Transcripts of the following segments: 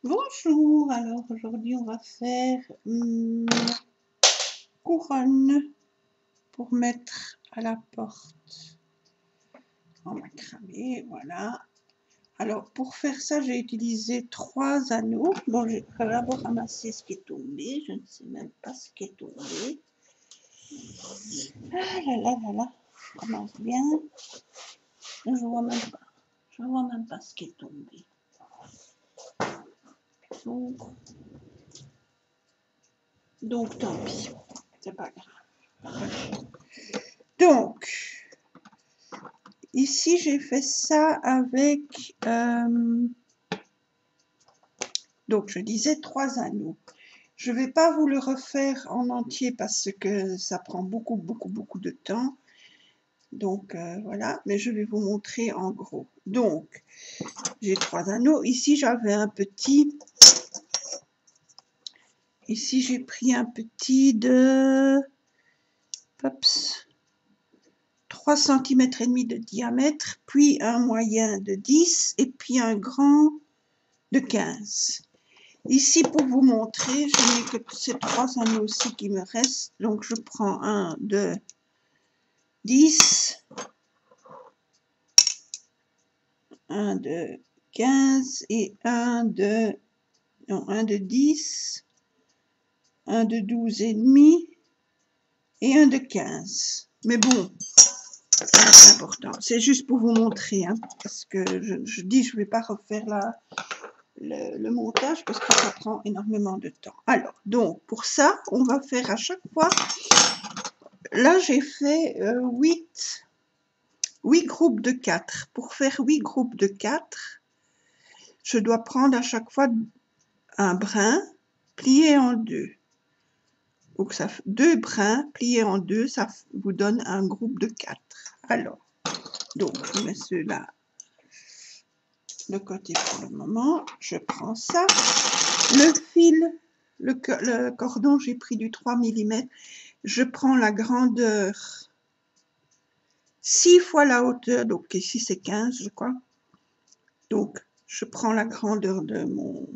Bonjour, alors aujourd'hui on va faire une couronne pour mettre à la porte en macramé, voilà. Alors pour faire ça j'ai utilisé 3 anneaux. Bon, je vais d'abord ramasser ce qui est tombé, je ne sais même pas ce qui est tombé. Ah là là là là, je commence bien. Je vois même pas ce qui est tombé. Donc tant pis, c'est pas grave. Donc, ici j'ai fait ça avec, donc je disais 3 anneaux. Je ne vais pas vous le refaire en entier parce que ça prend beaucoup de temps. Donc voilà, mais je vais vous montrer en gros. Donc, j'ai 3 anneaux. Ici j'avais un petit. Ici j'ai pris un petit de 3 cm et demi de diamètre, puis un moyen de 10 et puis un grand de 15. Ici, pour vous montrer, je n'ai que ces 3 anneaux-ci qui me restent. Donc, je prends un de 10, un de 15 et un de 10, un de 12 et demi et un de 15. Mais bon, c'est important. C'est juste pour vous montrer, hein, parce que je dis je ne vais pas refaire le montage parce que ça prend énormément de temps. Alors, donc, pour ça, on va faire à chaque fois. Là, j'ai fait 8 groupes de 4. Pour faire 8 groupes de 4, je dois prendre à chaque fois un brin plié en 2. Donc, ça fait 2 brins pliés en 2, ça vous donne un groupe de 4. Alors, donc, je mets ceux-là de côté pour le moment. Je prends ça. Le fil, le cordon, j'ai pris du 3 mm. Je prends la grandeur 6 fois la hauteur, donc ici c'est 15 je crois. Donc je prends la grandeur de mon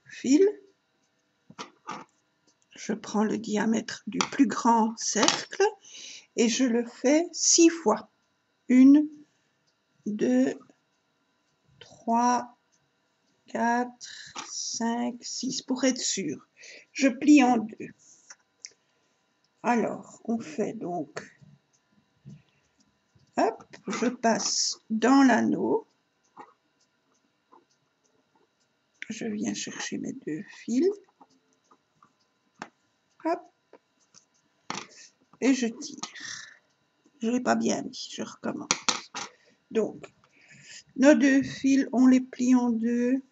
fil, je prends le diamètre du plus grand cercle et je le fais 6 fois. 1, 2, 3, 4, 5, 6 pour être sûr. Je plie en 2. Alors on fait donc, hop, je passe dans l'anneau. Je viens chercher mes 2 fils. Hop. Et je tire. Je ne l'ai pas bien mis, je recommence. Donc, nos 2 fils, on les plie en 2.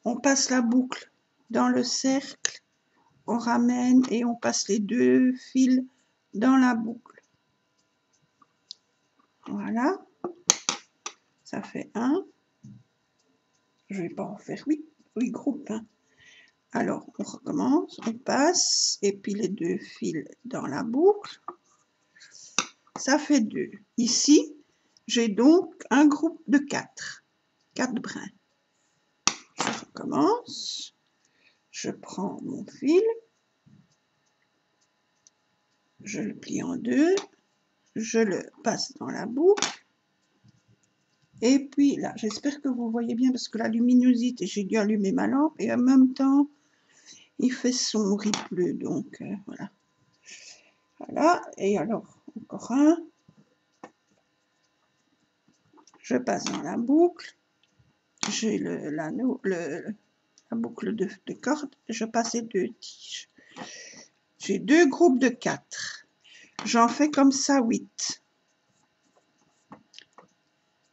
On passe la boucle dans le cercle. On ramène et on passe les 2 fils dans la boucle. Voilà. Ça fait 1. Je ne vais pas en faire 8 groupes. Hein. Alors, on recommence, on passe, et puis les 2 fils dans la boucle. Ça fait 2. Ici, j'ai donc un groupe de 4. 4 brins. Je recommence. Je prends mon fil. Je le plie en 2. Je le passe dans la boucle. Et puis là, j'espère que vous voyez bien parce que la luminosité, j'ai dû allumer ma lampe et en même temps, il fait sombre, il pleut. Donc voilà. Voilà. Et alors, encore un. Je passe dans la boucle. J'ai la boucle de corde. Je passe les 2 tiges. J'ai 2 groupes de 4. J'en fais comme ça 8.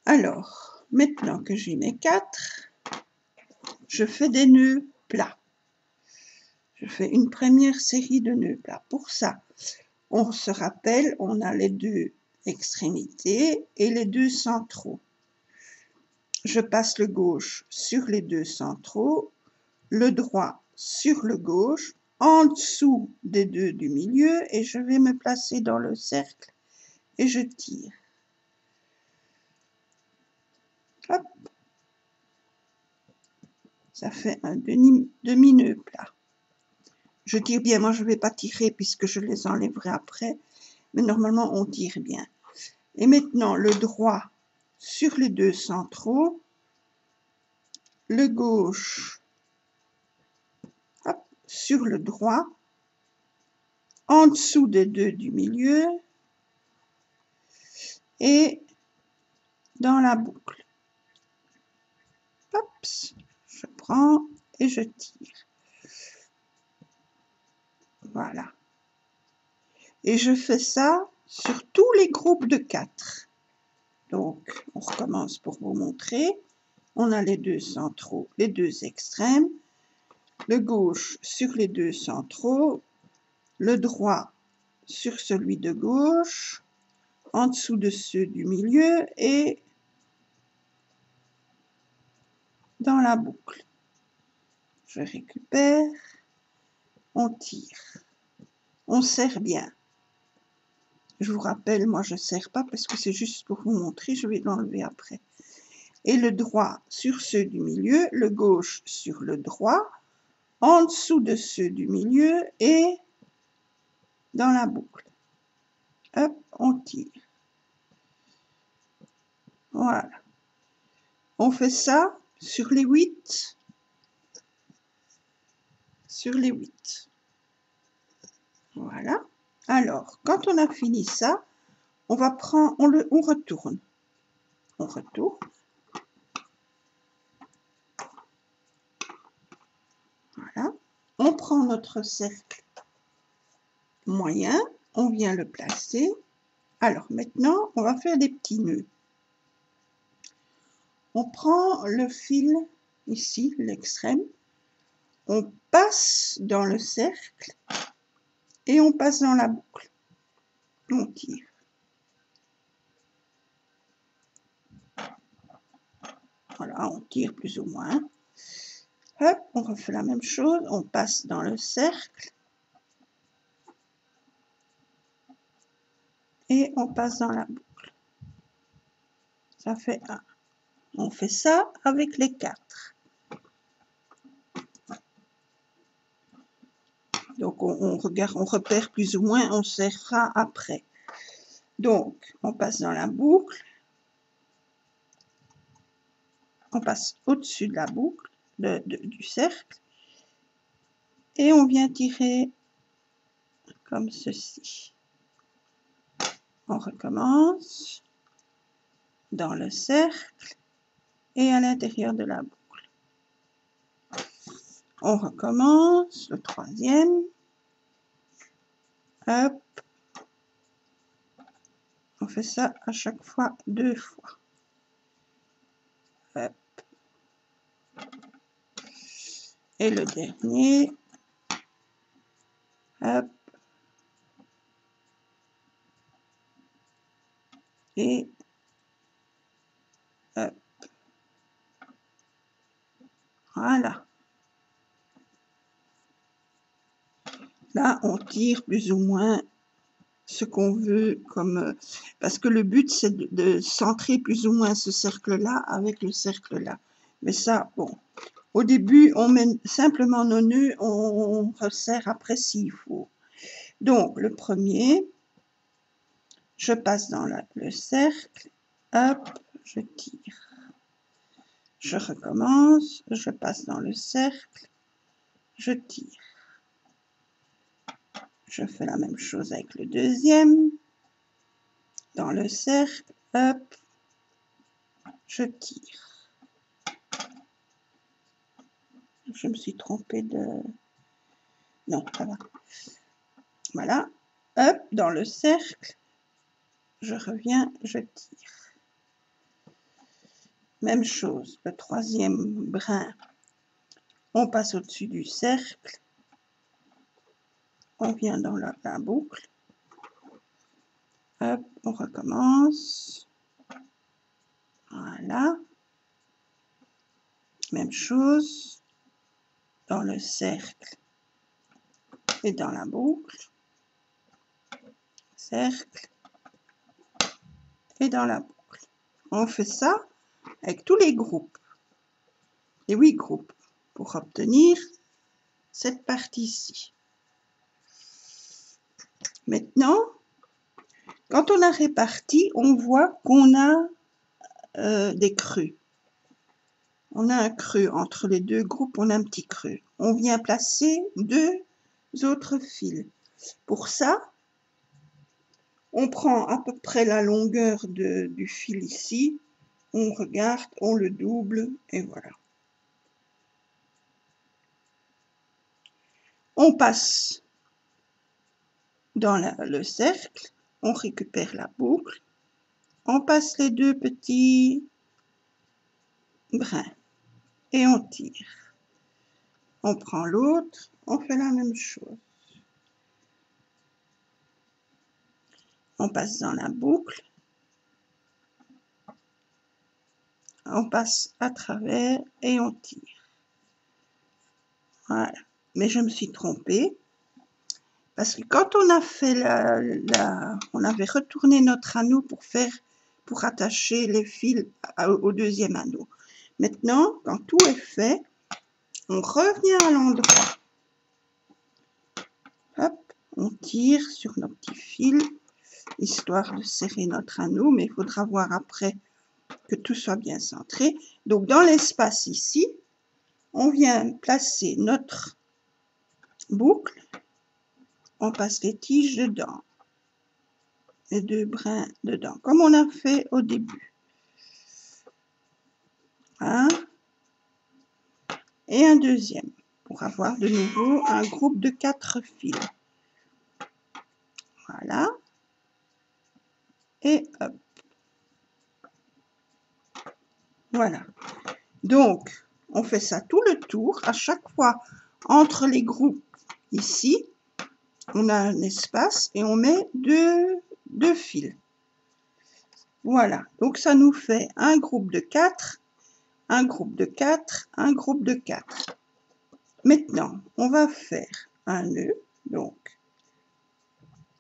Alors, maintenant que j'ai mes 4, je fais des nœuds plats. Je fais une première série de nœuds plats. Pour ça, on se rappelle, on a les 2 extrémités et les 2 centraux. Je passe le gauche sur les 2 centraux, le droit sur le gauche, en dessous des 2 du milieu et je vais me placer dans le cercle et je tire. Hop. Ça fait un demi-nœud plat. Je tire bien, moi je ne vais pas tirer puisque je les enlèverai après, mais normalement on tire bien. Et maintenant le droit sur les deux centraux, le gauche hop, sur le droit, en dessous des deux du milieu et dans la boucle. Hop, je prends et je tire. Voilà. Et je fais ça sur tous les groupes de 4. Donc, on recommence pour vous montrer. On a les deux centraux, les deux extrêmes, le gauche sur les deux centraux, le droit sur celui de gauche, en dessous de ceux du milieu et dans la boucle. Je récupère, on tire, on serre bien. Je vous rappelle, moi je ne serre pas parce que c'est juste pour vous montrer, je vais l'enlever après. Et le droit sur ceux du milieu, le gauche sur le droit, en dessous de ceux du milieu et dans la boucle. Hop, on tire. Voilà. On fait ça sur les 8. Sur les 8. Voilà. Alors, quand on a fini ça, on va prendre, on retourne. On retourne. Voilà. On prend notre cercle moyen, on vient le placer. Alors maintenant, on va faire des petits nœuds. On prend le fil, ici, l'extrême, on passe dans le cercle et on passe dans la boucle. On tire. Voilà, on tire plus ou moins. Hop, on refait la même chose, on passe dans le cercle et on passe dans la boucle. Ça fait 1. On fait ça avec les 4. Donc on regarde, on repère plus ou moins, on serrera après. Donc on passe dans la boucle, on passe au-dessus de la boucle, du cercle, et on vient tirer comme ceci. On recommence dans le cercle et à l'intérieur de la boucle. On recommence le troisième. Hop. On fait ça à chaque fois 2 fois. Hop. Et le dernier. Hop. Et hop. Voilà. Là, on tire plus ou moins ce qu'on veut comme... parce que le but, c'est de centrer plus ou moins ce cercle-là avec le cercle-là. Mais ça, bon. Au début, on met simplement nos nœuds, on resserre après s'il faut. Donc, le premier, je passe dans le cercle, hop, je tire. Je recommence, je passe dans le cercle, je tire. Je fais la même chose avec le deuxième. Dans le cercle, hop, je tire. Je me suis trompée de... Non, ça va. Voilà, hop, dans le cercle, je reviens, je tire. Même chose, le troisième brin, on passe au-dessus du cercle, on vient dans la boucle, hop, on recommence, voilà, même chose, dans le cercle et dans la boucle, cercle et dans la boucle. On fait ça avec tous les groupes, les 8 groupes, pour obtenir cette partie-ci. Maintenant, quand on a réparti, on voit qu'on a des creux. On a un creux entre les 2 groupes, on a un petit creux. On vient placer 2 autres fils. Pour ça, on prend à peu près la longueur du fil ici, on regarde, on le double et voilà. On passe dans le cercle, on récupère la boucle, on passe les 2 petits brins et on tire. On prend l'autre, on fait la même chose. On passe dans la boucle, on passe à travers et on tire. Voilà. Mais je me suis trompée. Parce que quand on a fait on avait retourné notre anneau pour attacher les fils au deuxième anneau. Maintenant, quand tout est fait, on revient à l'endroit. Hop, on tire sur nos petits fils, histoire de serrer notre anneau, mais il faudra voir après que tout soit bien centré. Donc, dans l'espace ici, on vient placer notre boucle, on passe les tiges dedans. Les 2 brins dedans, comme on a fait au début. Un et un deuxième, pour avoir de nouveau un groupe de 4 fils. Voilà. Et hop. Voilà. Donc, on fait ça tout le tour. À chaque fois, entre les groupes ici, on a un espace et on met deux fils. Voilà. Donc, ça nous fait un groupe de 4, un groupe de 4, un groupe de 4. Maintenant, on va faire un nœud. Donc,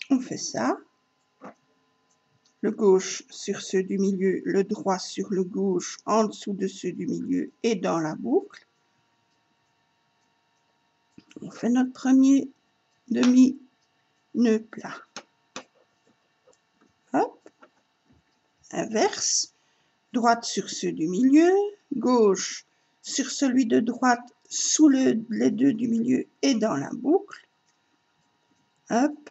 on fait ça. Le gauche sur ceux du milieu, le droit sur le gauche, en dessous de ceux du milieu et dans la boucle. On fait notre premier demi-nœud plat. Hop. Inverse. Droite sur ceux du milieu, gauche sur celui de droite, sous les 2 du milieu et dans la boucle. Hop.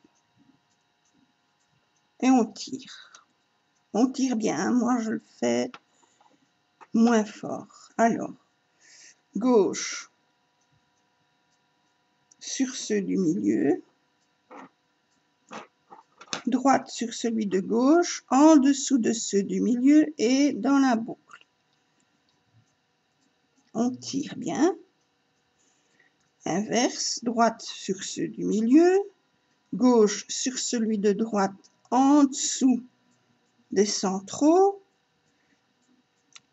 Et on tire. On tire bien, moi je le fais moins fort. Alors, gauche sur ceux du milieu, droite sur celui de gauche, en dessous de ceux du milieu et dans la boucle. On tire bien. Inverse, droite sur ceux du milieu, gauche sur celui de droite, en dessous des centraux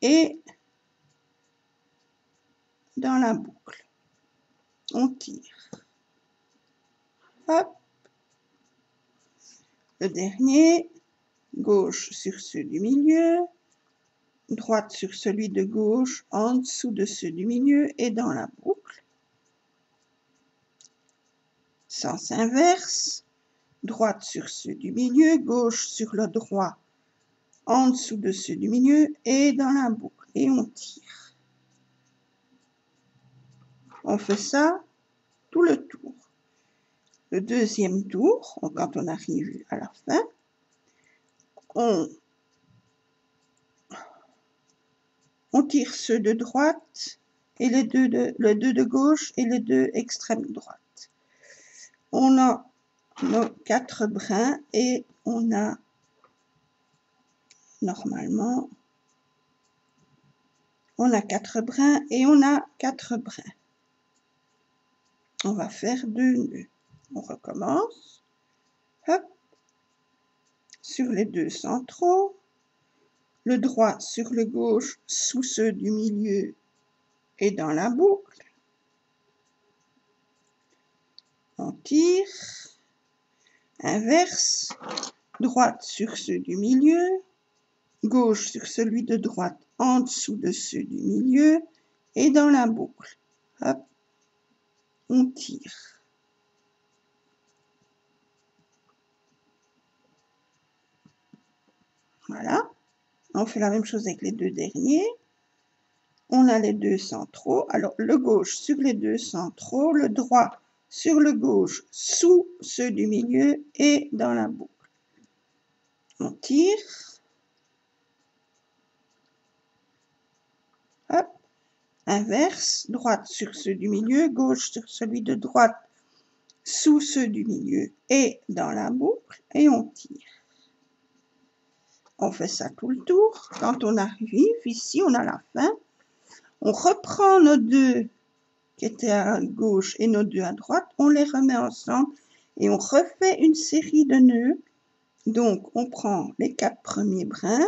et dans la boucle. On tire. Hop. Le dernier, gauche sur ceux du milieu, droite sur celui de gauche, en dessous de ceux du milieu et dans la boucle. Sens inverse, droite sur ceux du milieu, gauche sur le droit, en dessous de ceux du milieu et dans la boucle. Et on tire. On fait ça tout le tour. Le deuxième tour, quand on arrive à la fin, on tire ceux de droite et les deux de gauche et les 2 extrêmes droite. On a nos 4 brins et on a normalement, on a 4 brins et on a 4 brins. On va faire 2 nœuds. On recommence. Hop. Sur les 2 centraux. Le droit sur le gauche sous ceux du milieu et dans la boucle. On tire. Inverse. Droite sur ceux du milieu. Gauche sur celui de droite en dessous de ceux du milieu et dans la boucle. Hop, on tire. Voilà, on fait la même chose avec les deux derniers. On a les deux centraux, alors le gauche sur les deux centraux, le droit sur le gauche sous ceux du milieu et dans la boucle. On tire. Hop, inverse, droite sur ceux du milieu, gauche sur celui de droite sous ceux du milieu et dans la boucle, et on tire. On fait ça tout le tour. Quand on arrive ici, on a la fin. On reprend nos deux qui étaient à gauche et nos deux à droite, on les remet ensemble et on refait une série de nœuds. Donc, on prend les 4 premiers brins,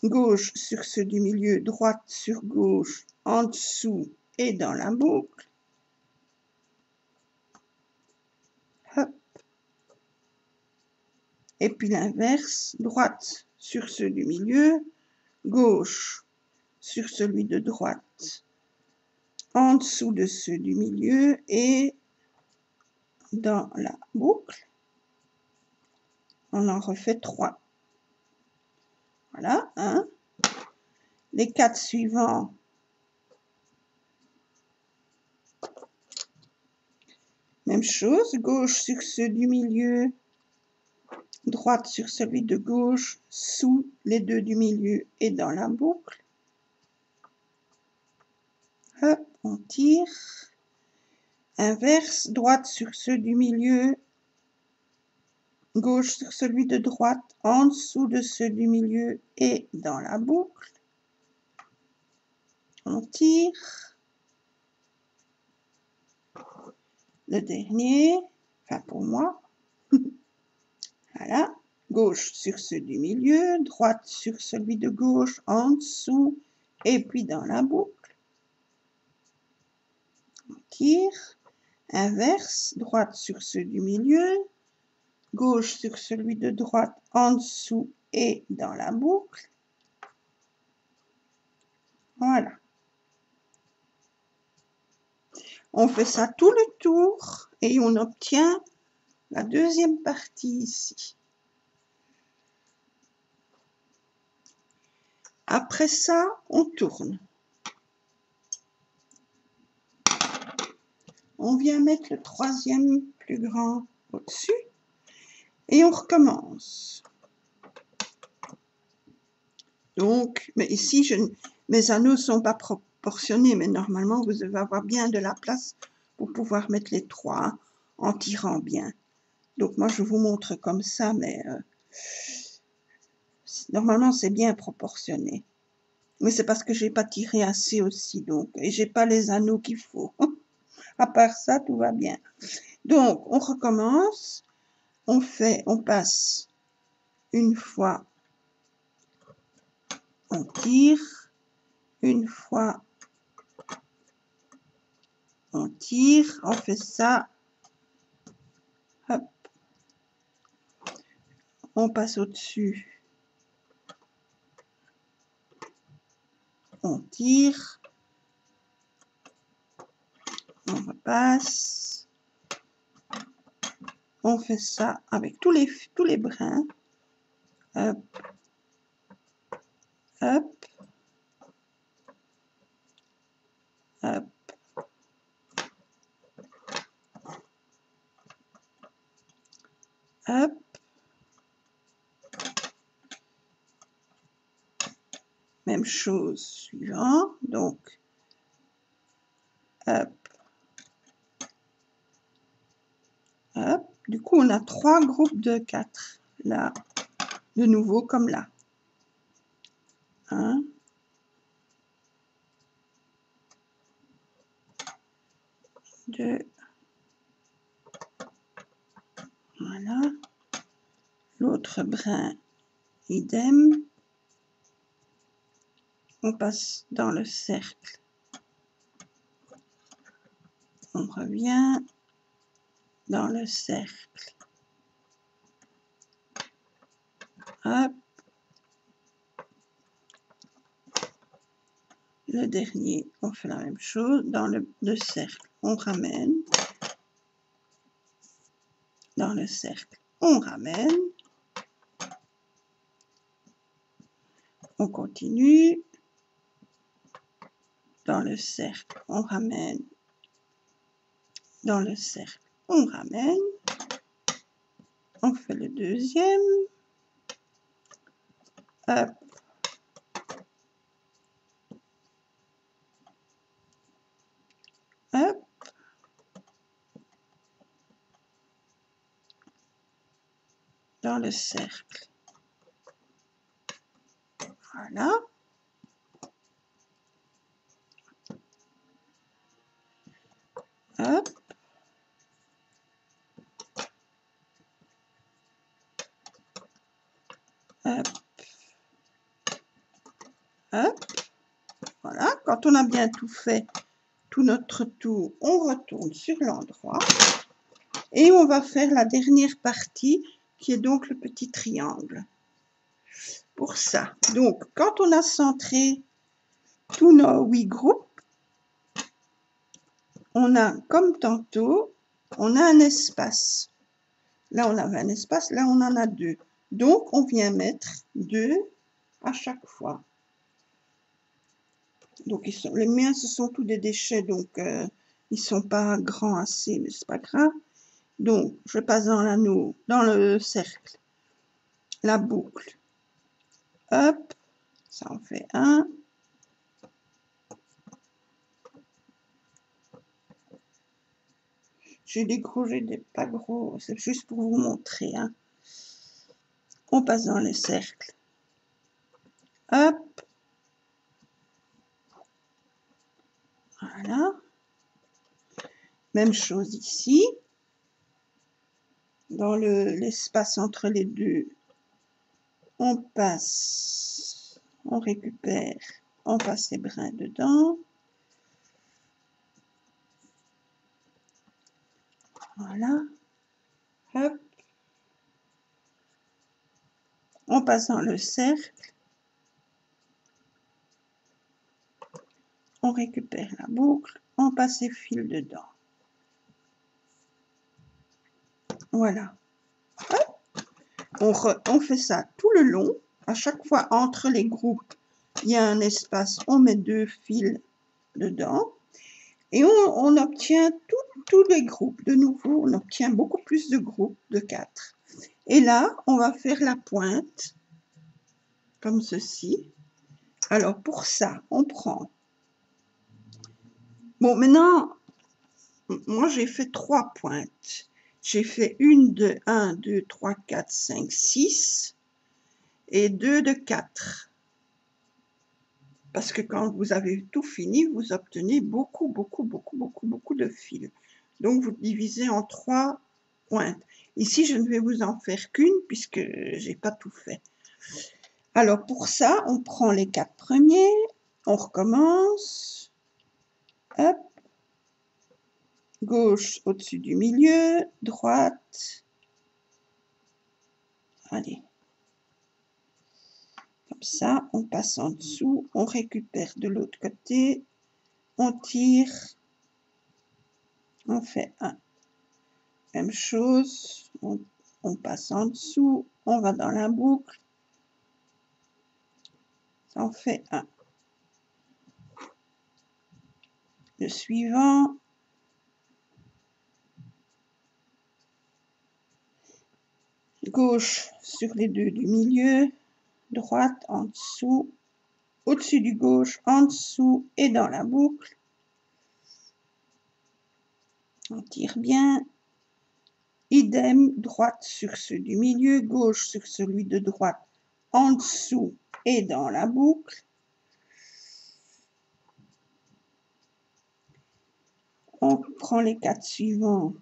gauche sur ceux du milieu, droite sur gauche, en dessous et dans la boucle. Hop. Et puis l'inverse, droite sur ceux du milieu, gauche sur celui de droite, en dessous de ceux du milieu et dans la boucle. On en refait 3. Voilà, hein. Les 4 suivants, même chose, gauche sur ceux du milieu, droite sur celui de gauche, sous les deux du milieu et dans la boucle. Hop, on tire. Inverse, droite sur ceux du milieu, gauche sur celui de droite, en dessous de ceux du milieu et dans la boucle. On tire. Le dernier, enfin pour moi, voilà, gauche sur ceux du milieu, droite sur celui de gauche, en dessous, et puis dans la boucle. On tire, inverse, droite sur ceux du milieu, gauche sur celui de droite, en dessous, et dans la boucle. Voilà. On fait ça tout le tour, et on obtient la deuxième partie ici. Après ça, on tourne. On vient mettre le troisième plus grand au-dessus et on recommence. Donc, mais ici, mes anneaux ne sont pas proportionnés, mais normalement, vous devez avoir bien de la place pour pouvoir mettre les 3 en tirant bien. Donc, moi, je vous montre comme ça, mais normalement, c'est bien proportionné. Mais c'est parce que je n'ai pas tiré assez aussi, donc, et je n'ai pas les anneaux qu'il faut. À part ça, tout va bien. Donc, on recommence. On passe une fois, on tire, une fois, on tire, on fait ça, hop, on passe au-dessus, on tire, on repasse, on fait ça avec tous les brins, hop, hop, hop, hop, même chose, suivant, donc, hop, hop, du coup on a 3 groupes de 4, là, de nouveau comme là, 1, 2, voilà, l'autre brin, idem, on passe dans le cercle, on revient dans le cercle, hop, le dernier, on fait la même chose. Dans le cercle, on ramène. Dans le cercle, on ramène. On continue. Dans le cercle, on ramène. Dans le cercle, on ramène. On fait le deuxième. Hop. Hop. Dans le cercle. Voilà. Hop. Hop. Hop. Voilà. Quand on a bien tout fait, tout notre tour, on retourne sur l'endroit. Et on va faire la dernière partie, qui est donc le petit triangle. Pour ça, donc, quand on a centré tous nos 8 groupes, on a, comme tantôt, on a un espace. Là, on avait un espace, là, on en a 2. Donc, on vient mettre 2 à chaque fois. Donc, les miens, ce sont tous des déchets, donc ils ne sont pas grands assez, mais c'est pas grave. Donc, je passe dans l'anneau, dans le cercle, la boucle. Hop, ça en fait un. J'ai des gros, j'ai des pas gros, c'est juste pour vous montrer. Hein. On passe dans les cercles. Hop. Voilà. Même chose ici. Dans l'espace entre les deux, on passe, on récupère, on passe les brins dedans. Voilà. Hop. On passe dans le cercle. On récupère la boucle. On passe les fils dedans. Voilà. On fait ça tout le long. À chaque fois, entre les groupes, il y a un espace. On met 2 fils dedans. Et on obtient tous les groupes. De nouveau, on obtient beaucoup plus de groupes, de 4. Et là, on va faire la pointe, comme ceci. Alors, pour ça, on prend... Bon, maintenant, moi, j'ai fait 3 pointes. J'ai fait une de 1, 2, 3, 4, 5, 6 et 2 de 4. Parce que quand vous avez tout fini, vous obtenez beaucoup de fils. Donc, vous divisez en 3 pointes. Ici, je ne vais vous en faire qu'une puisque je n'ai pas tout fait. Alors, pour ça, on prend les 4 premiers, on recommence. Hop. Gauche au-dessus du milieu, droite. Allez. Comme ça, on passe en dessous, on récupère de l'autre côté, on tire, on fait un. Même chose, on passe en dessous, on va dans la boucle, on fait un. Le suivant, gauche sur les 2 du milieu, droite en dessous, au-dessus du gauche, en dessous et dans la boucle. On tire bien. Idem, droite sur ceux du milieu, gauche sur celui de droite, en dessous et dans la boucle. On prend les 4 suivants.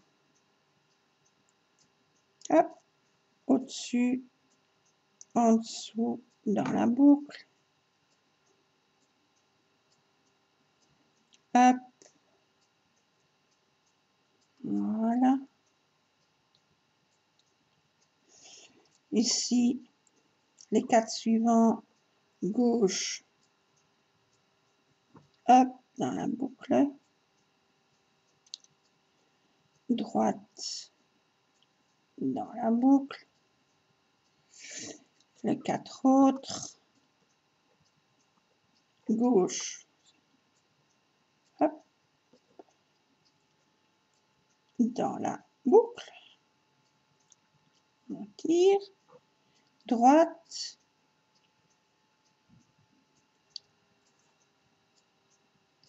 Hop, au-dessus, en dessous, dans la boucle. Hop. Voilà. Ici, les 4 suivants, gauche, hop, dans la boucle, droite, dans la boucle, les 4 autres, gauche, hop, dans la boucle, on tire, droite,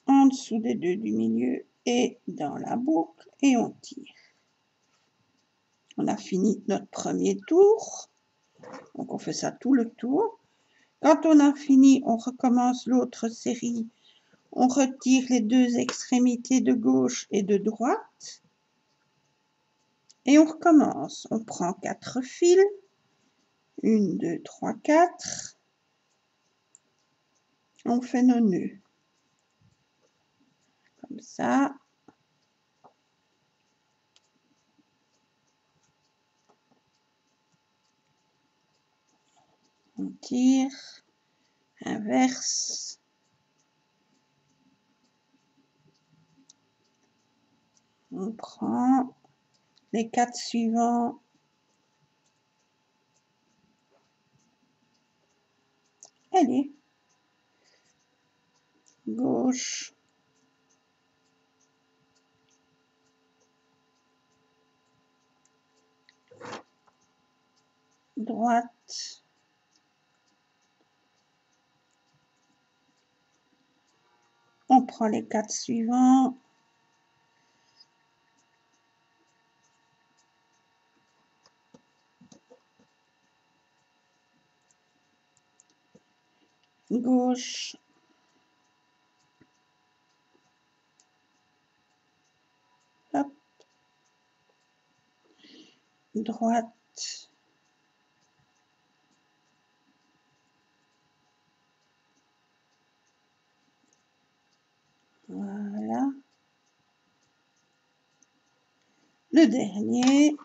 en dessous des 2 du milieu et dans la boucle et on tire. On a fini notre premier tour, donc on fait ça tout le tour. Quand on a fini, on recommence l'autre série. On retire les 2 extrémités de gauche et de droite. Et on recommence. On prend 4 fils. 1, 2, 3, 4. On fait nos nœuds. Comme ça. On tire. Inverse. On prend les 4 suivants. Allez. Gauche. Droite. On prend les 4 suivants. Gauche. Hop. Droite. Voilà. Le dernier.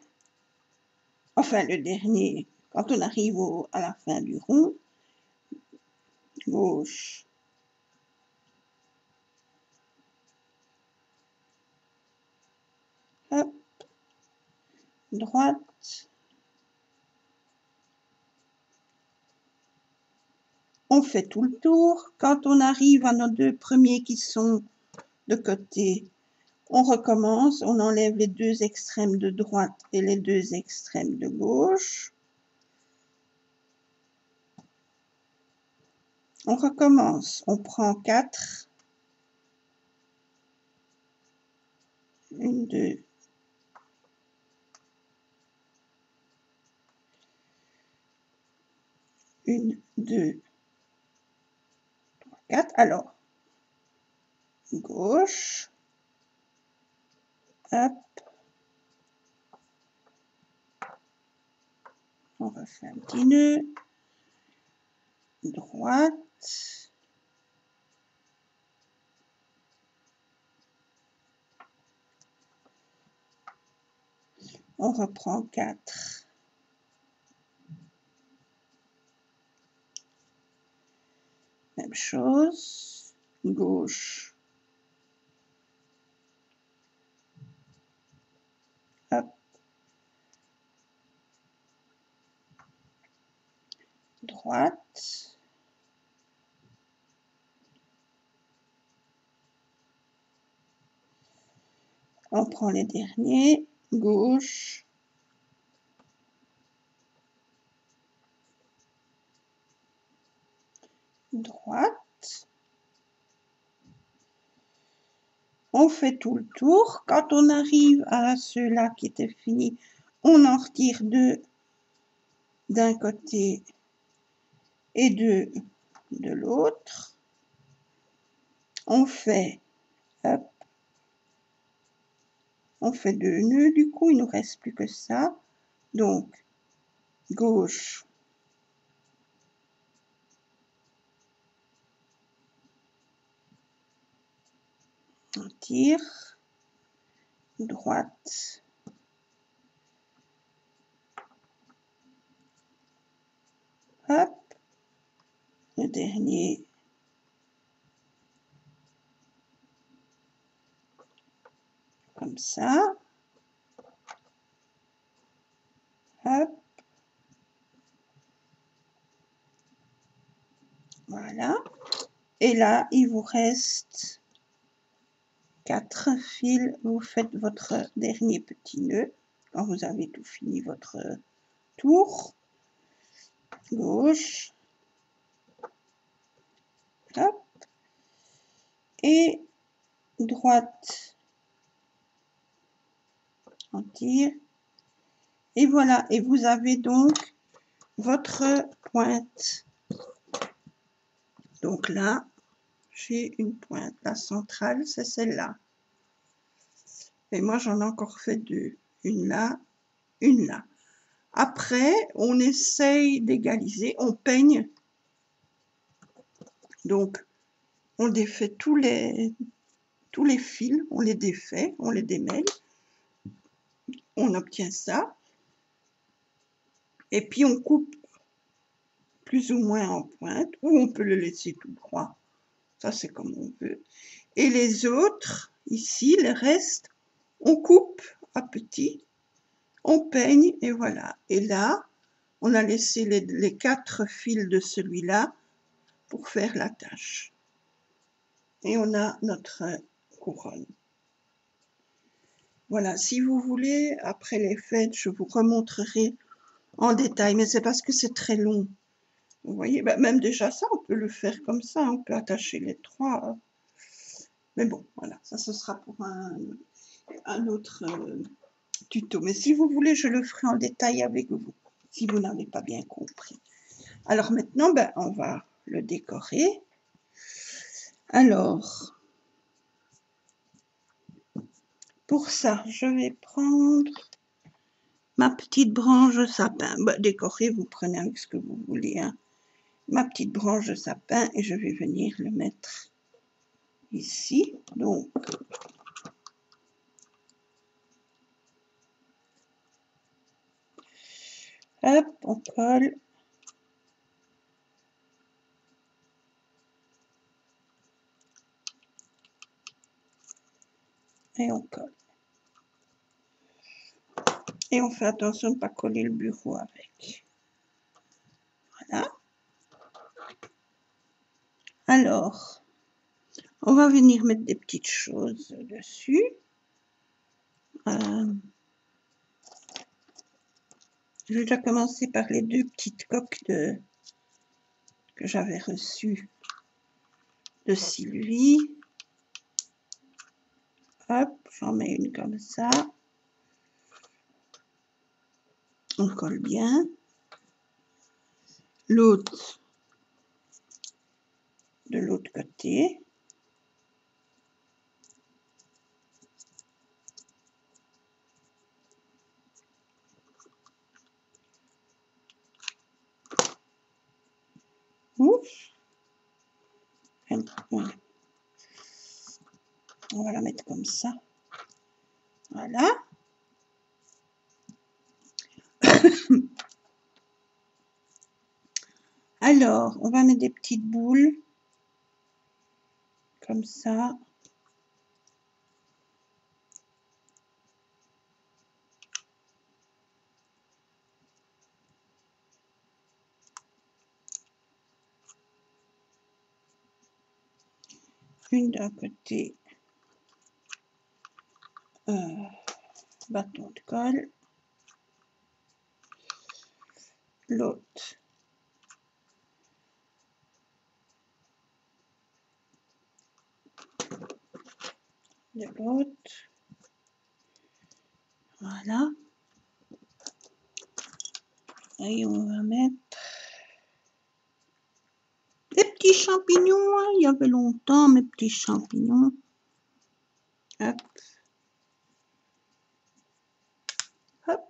Enfin, le dernier, quand on arrive à la fin du rond, gauche, hop, droite, on fait tout le tour. Quand on arrive à nos 2 premiers qui sont de côté, on recommence, on enlève les 2 extrêmes de droite et les 2 extrêmes de gauche. On recommence, on prend 4, 1, 2, 1, 2, 3, 4. Alors, gauche, hop, on refait un petit nœud, droite, on reprend 4. Même chose, gauche, hop, droite, on prend les derniers, gauche, droite, on fait tout le tour. Quand on arrive à ceux-là qui étaient finis, on en retire 2 d'un côté et 2 de l'autre. On fait, hop, on fait 2 nœuds, du coup il ne nous reste plus que ça. Donc, gauche, on tire, droite, hop, le dernier, comme ça. Hop. Voilà. Et là, il vous reste 4 fils. Vous faites votre dernier petit nœud quand vous avez tout fini votre tour. Gauche. Hop. Et droite. On tire. Et voilà. Et vous avez donc votre pointe. Donc là, j'ai une pointe. La centrale, c'est celle-là. Et moi, j'en ai encore fait 2. Une là, une là. Après, on essaye d'égaliser. On peigne. Donc, on défait tous les fils. On les défait, on les démêle. On obtient ça. Et puis, on coupe plus ou moins en pointe. Ou on peut le laisser tout droit. Ça, c'est comme on veut. Et les autres, ici, les restes, on coupe à petit, on peigne et voilà. Et là, on a laissé les 4 fils de celui-là pour faire la tâche. Et on a notre couronne. Voilà, si vous voulez, après les fêtes, je vous remontrerai en détail, mais c'est parce que c'est très long. Vous voyez, ben, même déjà ça, on peut le faire comme ça, on peut attacher les 3. Mais bon, voilà, ça ce sera pour un autre tuto. Mais si vous voulez, je le ferai en détail avec vous, si vous n'avez pas bien compris. Alors maintenant, ben, on va le décorer. Alors, pour ça, je vais prendre ma petite branche de sapin. Ben, décorer, vous prenez avec ce que vous voulez. Hein. Ma petite branche de sapin et je vais venir le mettre ici. Donc, hop, on colle. Et on colle. Et on fait attention de ne pas coller le bureau avec. Voilà. Alors, on va venir mettre des petites choses dessus. Je vais déjà commencer par les 2 petites coques que j'avais reçues de Sylvie. Hop, j'en mets une comme ça. On colle bien. L'autre de l'autre côté. Ouf. On va la mettre comme ça. Voilà. Alors, on va mettre des petites boules. Comme ça. Une d'un côté. Bâton de colle. L'autre. De l'autre. Voilà. Et on va mettre des petits champignons. Hein. Il y avait longtemps mes petits champignons. Hop. Hop.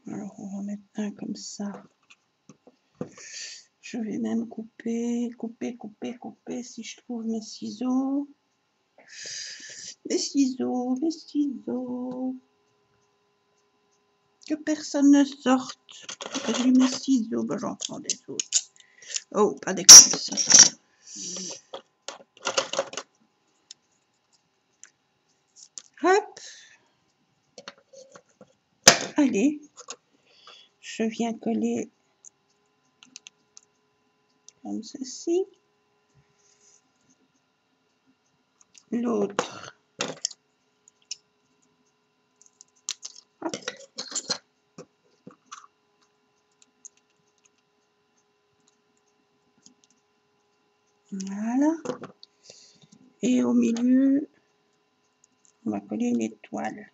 Alors on va mettre un comme ça. Je vais même couper si je trouve mes ciseaux. Les ciseaux. Que personne ne sorte. J'ai mes ciseaux, ben, j'en prends des autres. Oh, pas des comme ça. coller. Je viens coller comme ceci. L'autre. Voilà. Et au milieu, on va coller une étoile.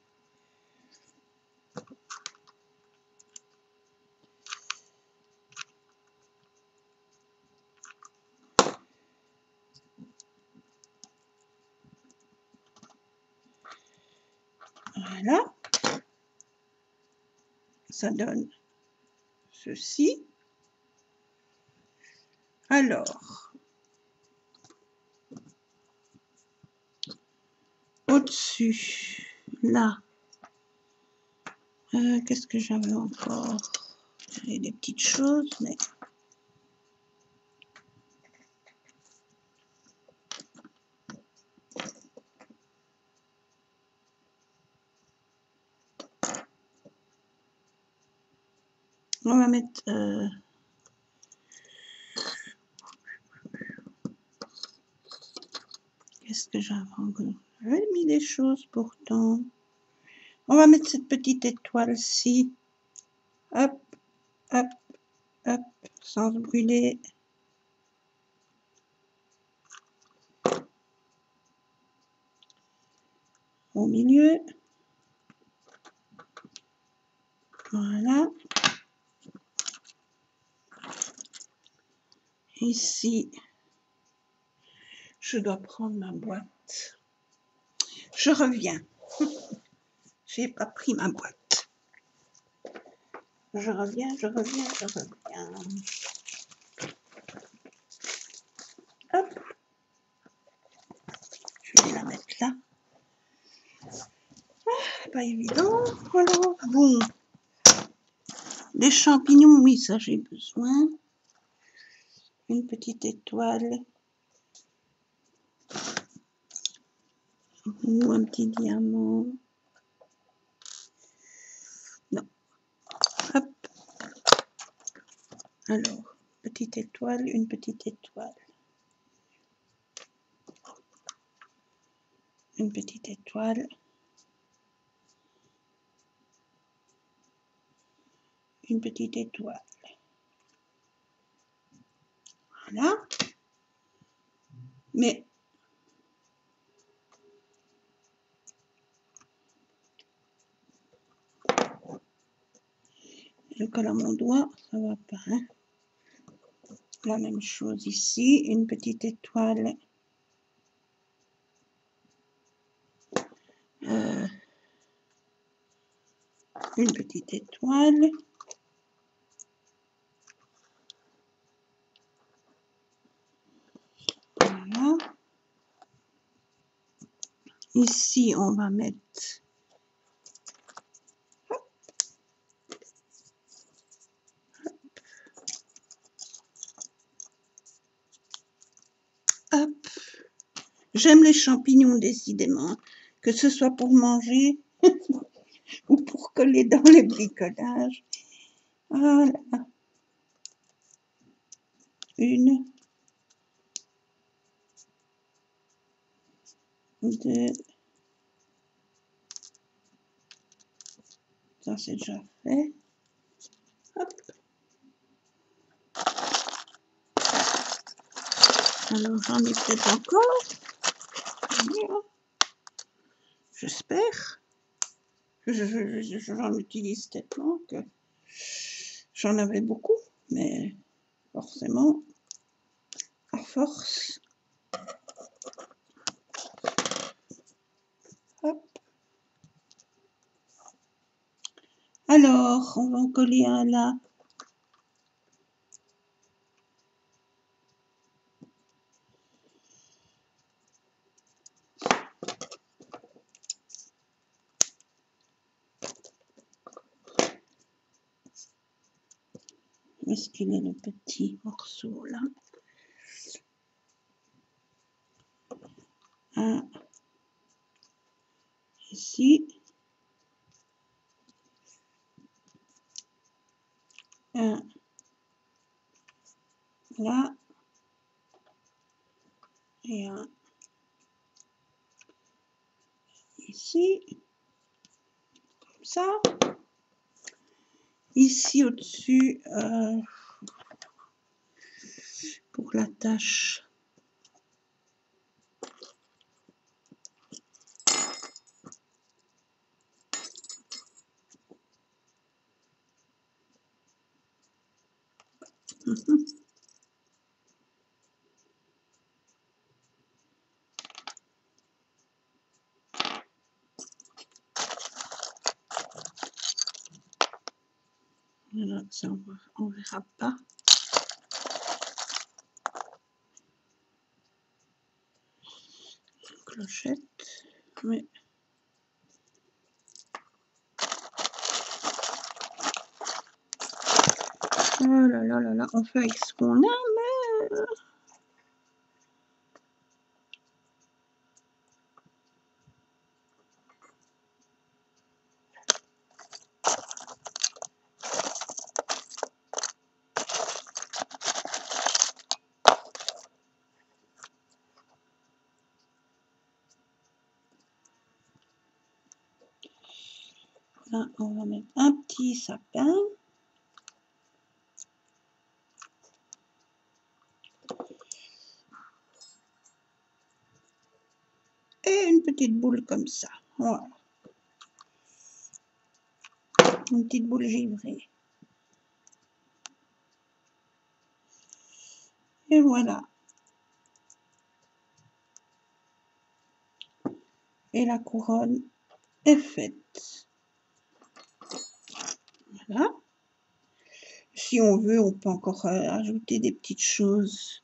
Voilà. Ça donne ceci. Alors, au-dessus, là, qu'est-ce que j'avais encore? J'avais des petites choses, mais... On va mettre... qu'est-ce que j'avais encore? J'avais mis des choses pourtant. On va mettre cette petite étoile-ci. Hop, hop, hop, sans se brûler. Au milieu. Voilà. Ici, je dois prendre ma boîte. Je reviens. J'ai pas pris ma boîte. Je reviens, je reviens, je reviens. Hop. Je vais la mettre là. Ah, pas évident. Voilà. Bon. Des champignons, oui, ça j'ai besoin. Une petite étoile. Ou un petit diamant. Non. Hop. Alors, petite étoile, une petite étoile. Une petite étoile. Une petite étoile. Voilà. Mais je colle à mon doigt, ça va pas. Hein. La même chose ici, une petite étoile. Une petite étoile. Voilà. Ici, on va mettre hop. J'aime les champignons décidément, que ce soit pour manger ou pour coller dans les bricolages. Voilà. Une, deux, ça c'est déjà fait. Hop. Alors j'en ai peut-être encore. J'espère. J'en utilise tellement que j'en avais beaucoup, mais forcément, à force. Hop. Alors, on va en coller un là. Où est-ce qu'il est le petit morceau là? Un ici. et un ici, comme ça. Ici au-dessus, pour la tâche. Voilà, ça on verra pas. Clochette, mais oh là là là là, on fait avec ce qu'on a, mais là, on va mettre un petit sapin. Et une petite boule comme ça. Voilà. Une petite boule givrée. Et voilà. Et la couronne est faite. Voilà. Si on veut, on peut encore ajouter des petites choses.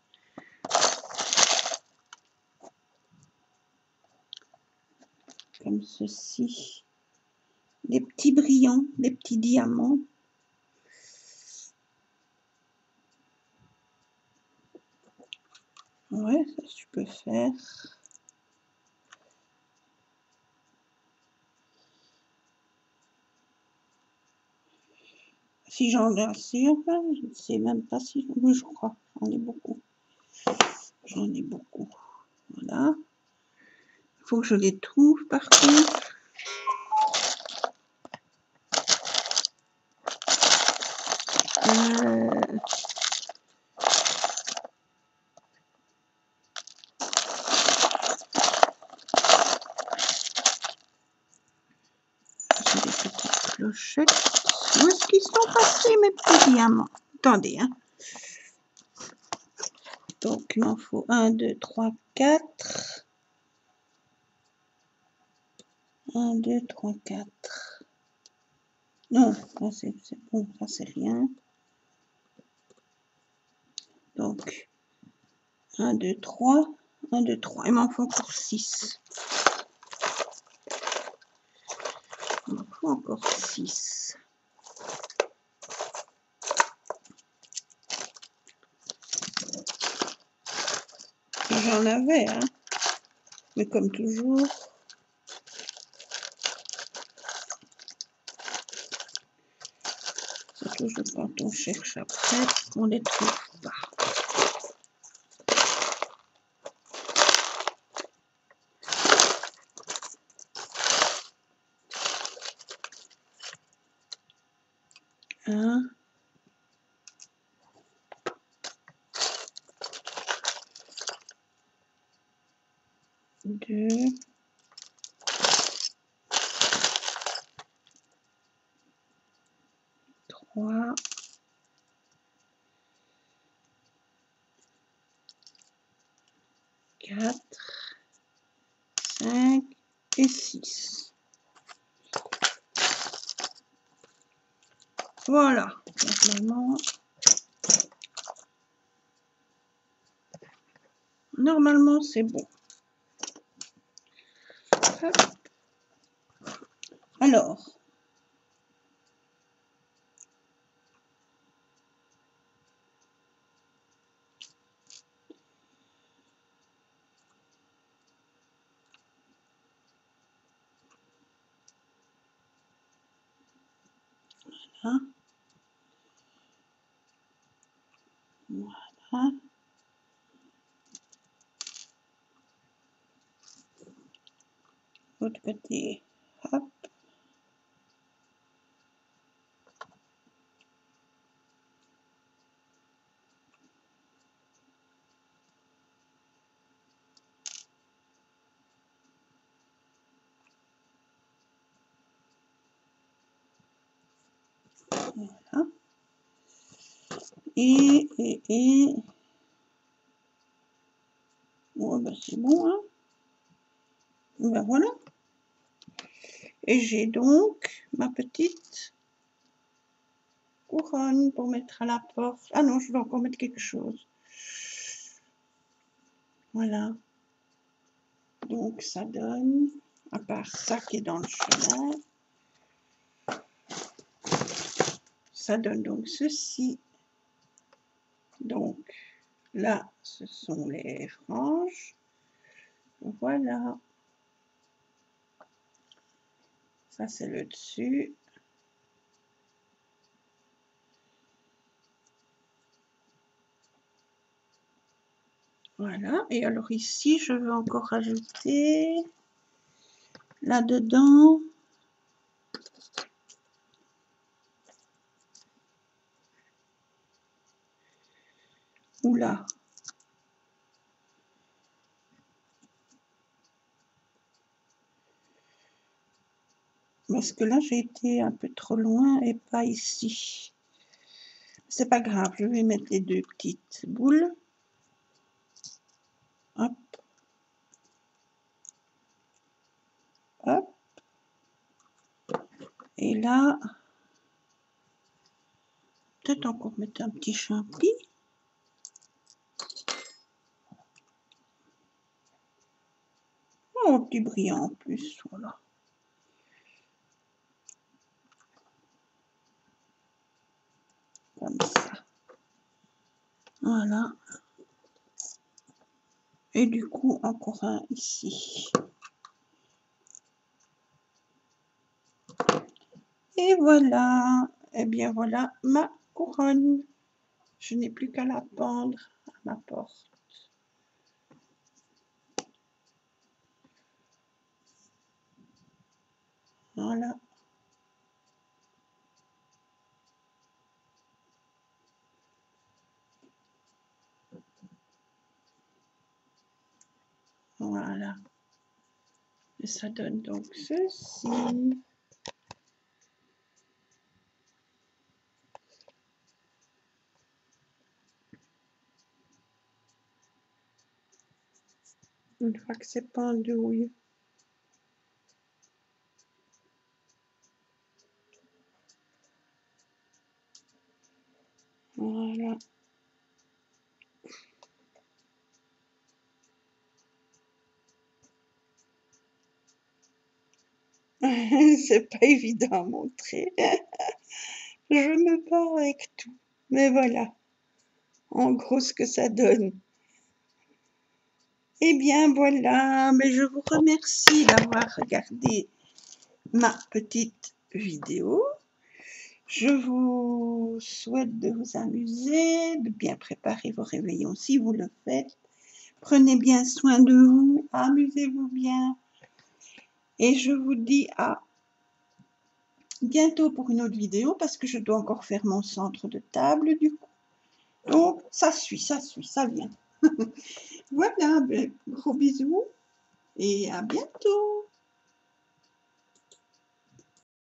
Comme ceci. Des petits brillants, des petits diamants. Ouais, ça tu peux faire. Si j'en ai assez, enfin, je ne sais même pas si... Oui, je crois, j'en ai beaucoup. J'en ai beaucoup. Voilà. Il faut que je les trouve par contre. J'ai des petites clochettes. Où est-ce qu'ils sont passés mes petits diamants? Attendez, hein. Donc, il m'en faut 1, 2, 3, 4. 1, 2, 3, 4. Non, ça c'est bon, ça c'est rien. Donc, 1, 2, 3. 1, 2, 3. Il m'en faut encore 6. Il m'en faut encore 6. J'en avais, hein. Mais comme toujours, c'est toujours quand on cherche après, on les trouve pas. Un, 2, 3, 4, 5 et 6. Voilà, normalement c'est bon. Hop. Alors, hein, voilà. L'autre côté, hop. Voilà. Et... Oh, ben c'est bon, hein. Ben voilà. Et j'ai donc ma petite couronne pour mettre à la porte. Ah non, je dois encore mettre quelque chose. Voilà. Donc ça donne, à part ça qui est dans le chemin, ça donne donc ceci. Donc là, ce sont les franges. Voilà. Ça, c'est le dessus. Voilà. Et alors ici, je veux encore ajouter là-dedans ou là. Parce que là, j'ai été un peu trop loin et pas ici. C'est pas grave, je vais mettre les deux petites boules. Hop. Hop. Et là, peut-être encore mettre un petit champi. Oh, un petit brillant en plus, voilà. Comme ça. Voilà. Et du coup, encore un ici. Et voilà. Et bien voilà ma couronne. Je n'ai plus qu'à la pendre à ma porte. Voilà. Voilà. Et ça donne donc ceci. Une fois que c'est pendouille. Voilà. C'est pas évident à montrer. Je me bats avec tout. Mais voilà. En gros, ce que ça donne. Eh bien, voilà. Mais je vous remercie d'avoir regardé ma petite vidéo. Je vous souhaite de vous amuser, de bien préparer vos réveillons si vous le faites. Prenez bien soin de vous, amusez-vous bien. Et je vous dis à bientôt pour une autre vidéo parce que je dois encore faire mon centre de table du coup. Donc, ça vient. Voilà, gros bisous et à bientôt.